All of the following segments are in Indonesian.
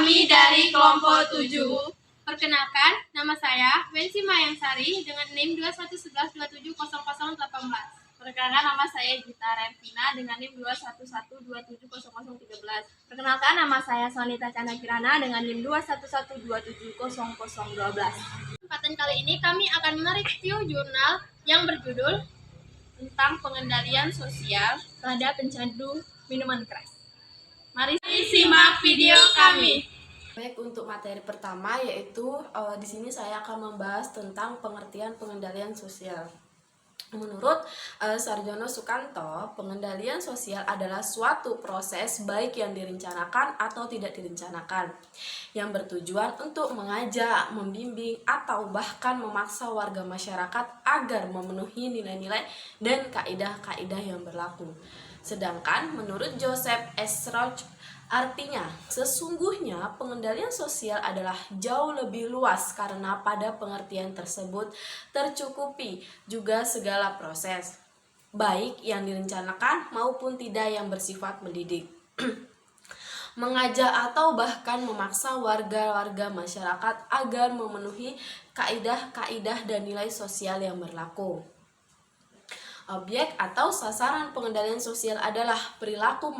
kami dari kelompok 7. Perkenalkan, nama saya Wensi Mayangsari dengan NIM 2111270018. Perkenalkan, nama saya Gita Revina dengan NIM 2112700013. Perkenalkan, nama saya Sonita Chandra Kirana dengan NIM 2112700012. Kesempatan kali ini kami akan mereview jurnal yang berjudul tentang pengendalian sosial terhadap pecandu minuman keras. Mari simak video kami. Baik, untuk materi pertama yaitu di sini saya akan membahas tentang pengertian pengendalian sosial. Menurut Sarjono Sukanto, pengendalian sosial adalah suatu proses baik yang direncanakan atau tidak direncanakan yang bertujuan untuk mengajak, membimbing, atau bahkan memaksa warga masyarakat agar memenuhi nilai-nilai dan kaidah-kaidah yang berlaku. Sedangkan menurut Joseph S. Roach, artinya, sesungguhnya pengendalian sosial adalah jauh lebih luas karena pada pengertian tersebut tercukupi juga segala proses, baik yang direncanakan maupun tidak yang bersifat mendidik, mengajak atau bahkan memaksa warga-warga masyarakat agar memenuhi kaidah-kaidah dan nilai sosial yang berlaku. Objek atau sasaran pengendalian sosial adalah perilaku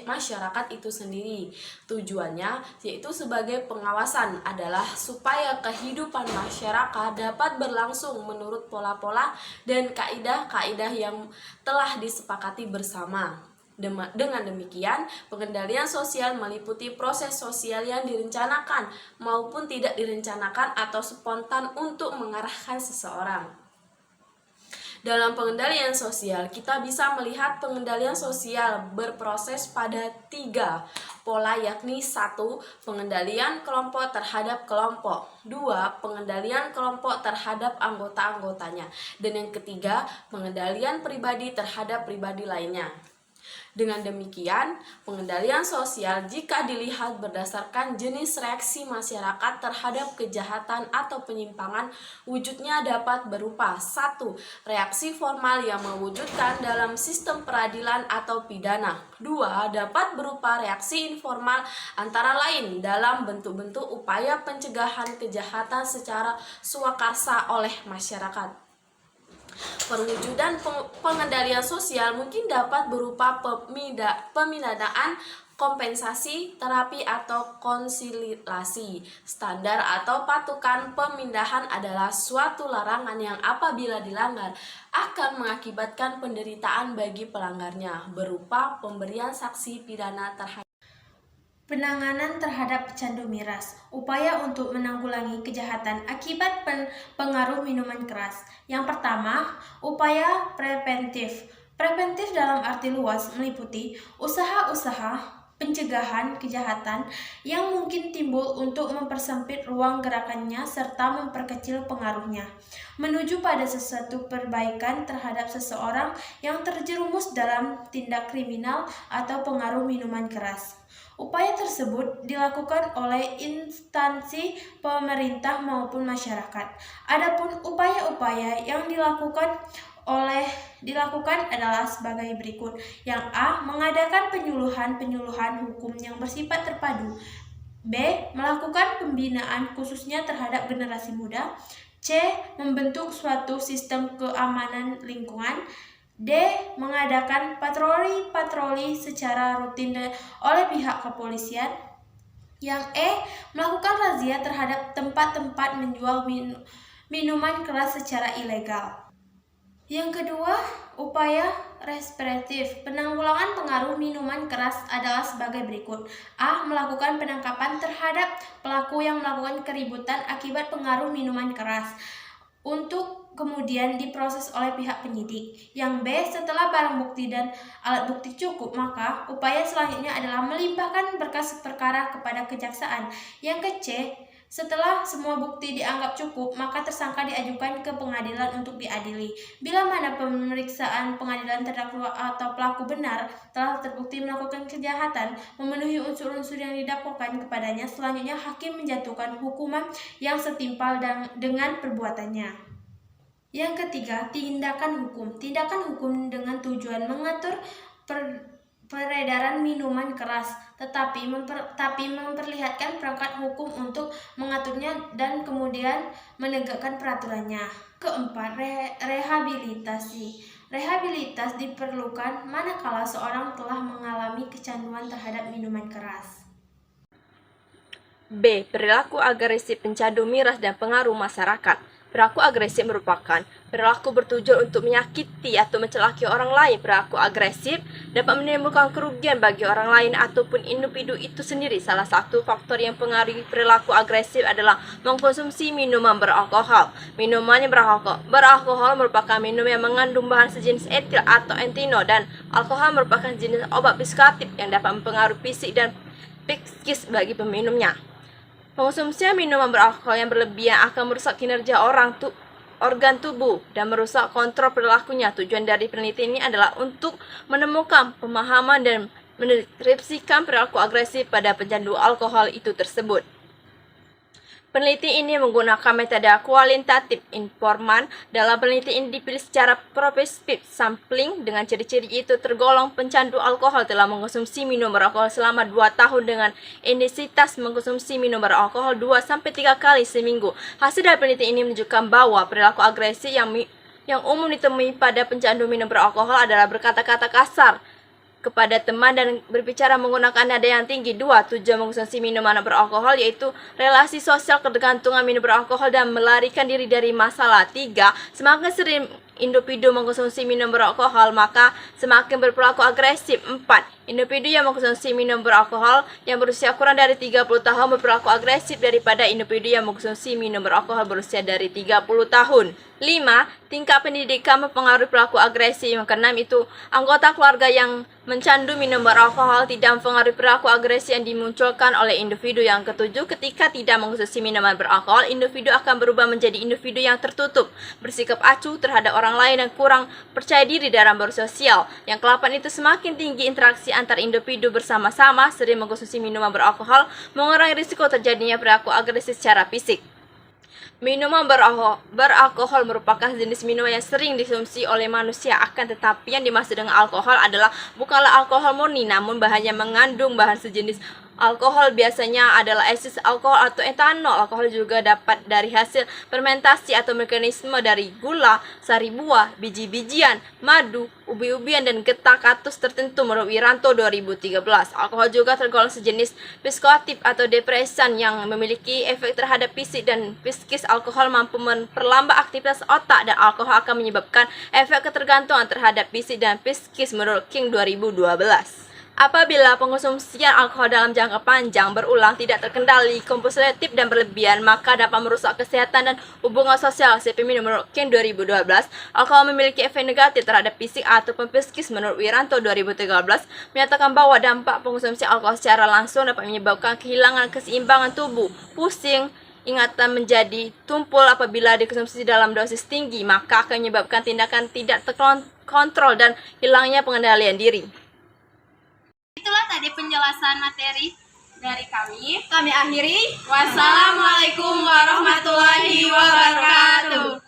masyarakat itu sendiri. Tujuannya yaitu sebagai pengawasan adalah supaya kehidupan masyarakat dapat berlangsung menurut pola-pola dan kaidah-kaidah yang telah disepakati bersama. Dengan demikian, pengendalian sosial meliputi proses sosial yang direncanakan maupun tidak direncanakan atau spontan untuk mengarahkan seseorang. Dalam pengendalian sosial, kita bisa melihat pengendalian sosial berproses pada 3 pola, yakni 1. Pengendalian kelompok terhadap kelompok, 2. Pengendalian kelompok terhadap anggota-anggotanya, dan yang ketiga, pengendalian pribadi terhadap pribadi lainnya. Dengan demikian, pengendalian sosial jika dilihat berdasarkan jenis reaksi masyarakat terhadap kejahatan atau penyimpangan, wujudnya dapat berupa 1. Reaksi formal yang mewujudkan dalam sistem peradilan atau pidana. 2. Dapat berupa reaksi informal antara lain dalam bentuk-bentuk upaya pencegahan kejahatan secara swakarsa oleh masyarakat. Perwujudan pengendalian sosial mungkin dapat berupa pemindanaan, kompensasi, terapi atau konsilasi. Standar atau patokan pemindahan adalah suatu larangan yang apabila dilanggar akan mengakibatkan penderitaan bagi pelanggarnya, berupa pemberian saksi pidana terhadap penanganan terhadap pecandu miras, upaya untuk menanggulangi kejahatan akibat pengaruh minuman keras. Yang pertama, upaya preventif. Preventif dalam arti luas meliputi usaha-usaha pencegahan kejahatan yang mungkin timbul untuk mempersempit ruang gerakannya serta memperkecil pengaruhnya, menuju pada sesuatu perbaikan terhadap seseorang yang terjerumus dalam tindak kriminal atau pengaruh minuman keras. Upaya tersebut dilakukan oleh instansi pemerintah maupun masyarakat. Adapun upaya-upaya yang dilakukan adalah sebagai berikut. Yang A. Mengadakan penyuluhan hukum yang bersifat terpadu. B. Melakukan pembinaan khususnya terhadap generasi muda. C. Membentuk suatu sistem keamanan lingkungan. D. Mengadakan patroli secara rutin oleh pihak kepolisian. Yang E. Melakukan razia terhadap tempat-tempat menjual minuman keras secara ilegal. Yang kedua, upaya represif. Penanggulangan pengaruh minuman keras adalah sebagai berikut. A. Melakukan penangkapan terhadap pelaku yang melakukan keributan akibat pengaruh minuman keras, untuk kemudian diproses oleh pihak penyidik. Yang B. Setelah barang bukti dan alat bukti cukup, maka upaya selanjutnya adalah melimpahkan berkas perkara kepada kejaksaan. Yang ke C. Setelah semua bukti dianggap cukup, maka tersangka diajukan ke pengadilan untuk diadili. Bila mana pemeriksaan pengadilan terdakwa atau pelaku benar telah terbukti melakukan kejahatan, memenuhi unsur-unsur yang didakwakan kepadanya, selanjutnya hakim menjatuhkan hukuman yang setimpal dengan perbuatannya. Yang ketiga, tindakan hukum. Tindakan hukum dengan tujuan mengatur peredaran peredaran minuman keras, tapi memperlihatkan perangkat hukum untuk mengaturnya dan kemudian menegakkan peraturannya. Keempat, rehabilitasi. Rehabilitas diperlukan manakala seorang telah mengalami kecanduan terhadap minuman keras. B. Perilaku agresif pencandu miras dan pengaruh masyarakat. Perilaku agresif merupakan perilaku bertujuan untuk menyakiti atau mencelakai orang lain. Perilaku agresif dapat menimbulkan kerugian bagi orang lain ataupun individu itu sendiri. Salah satu faktor yang mempengaruhi perilaku agresif adalah mengkonsumsi minuman beralkohol. Minuman yang beralkohol merupakan minum yang mengandung bahan sejenis etil atau etino, dan alkohol merupakan jenis obat psikoaktif yang dapat mempengaruhi fisik dan psikis bagi peminumnya. Konsumsi minuman beralkohol yang berlebihan akan merusak kinerja organ tubuh dan merusak kontrol perilakunya. Tujuan dari penelitian ini adalah untuk menemukan pemahaman dan mendeskripsikan perilaku agresif pada pecandu alkohol itu tersebut. Peneliti ini menggunakan metode kualitatif informan. Dalam penelitian ini dipilih secara prospektif sampling dengan ciri-ciri itu tergolong pencandu alkohol telah mengkonsumsi minum beralkohol selama 2 tahun dengan intensitas mengkonsumsi minum beralkohol 2-3 kali seminggu. Hasil dari penelitian ini menunjukkan bahwa perilaku agresif yang umum ditemui pada pencandu minum beralkohol adalah berkata-kata kasar kepada teman dan berbicara menggunakan nada yang tinggi. 2. Tujuan mengkonsumsi minuman beralkohol yaitu relasi sosial, ketergantungan minum beralkohol, dan melarikan diri dari masalah. 3. Semakin sering individu mengkonsumsi minum beralkohol, maka semakin berperilaku agresif. 4. Individu yang mengkonsumsi minum beralkohol yang berusia kurang dari 30 tahun berperilaku agresif daripada individu yang mengkonsumsi minum beralkohol berusia dari 30 tahun. 5. Tingkat pendidikan mempengaruhi perilaku agresif. Yang keenam itu anggota keluarga yang mencandu minum beralkohol tidak mempengaruhi perilaku agresif yang dimunculkan oleh individu. Yang ketujuh, ketika tidak mengkonsumsi minuman beralkohol, individu akan berubah menjadi individu yang tertutup, bersikap acuh terhadap orang lain dan kurang percaya diri dalam bersosial. Yang ke-8 itu semakin tinggi interaksi antar individu bersama-sama, sering mengkonsumsi minuman beralkohol mengurangi risiko terjadinya perilaku agresif secara fisik. Minuman beralkohol merupakan jenis minuman yang sering dikonsumsi oleh manusia, akan tetapi yang dimaksud dengan alkohol adalah bukanlah alkohol murni, namun bahannya mengandung bahan sejenis alkohol, biasanya adalah esensi alkohol atau etanol. Alkohol juga dapat dari hasil fermentasi atau mekanisme dari gula, sari buah, biji-bijian, madu, ubi-ubian, dan getah kaktus tertentu menurut Wiranto 2013. Alkohol juga tergolong sejenis psikoaktif atau depresan yang memiliki efek terhadap fisik dan psikis. Alkohol mampu memperlambat aktivitas otak, dan alkohol akan menyebabkan efek ketergantungan terhadap fisik dan psikis menurut King 2012. Apabila pengkonsumsian alkohol dalam jangka panjang berulang, tidak terkendali, kompulsif dan berlebihan, maka dapat merusak kesehatan dan hubungan sosial. CPM menurut King 2012, alkohol memiliki efek negatif terhadap fisik ataupun psikis. Menurut Wiranto 2013, menyatakan bahwa dampak pengkonsumsi alkohol secara langsung dapat menyebabkan kehilangan keseimbangan tubuh, pusing, ingatan menjadi tumpul. Apabila dikonsumsi dalam dosis tinggi, maka akan menyebabkan tindakan tidak terkontrol dan hilangnya pengendalian diri. Itulah tadi penjelasan materi dari kami. Kami akhiri. Wassalamualaikum warahmatullahi wabarakatuh.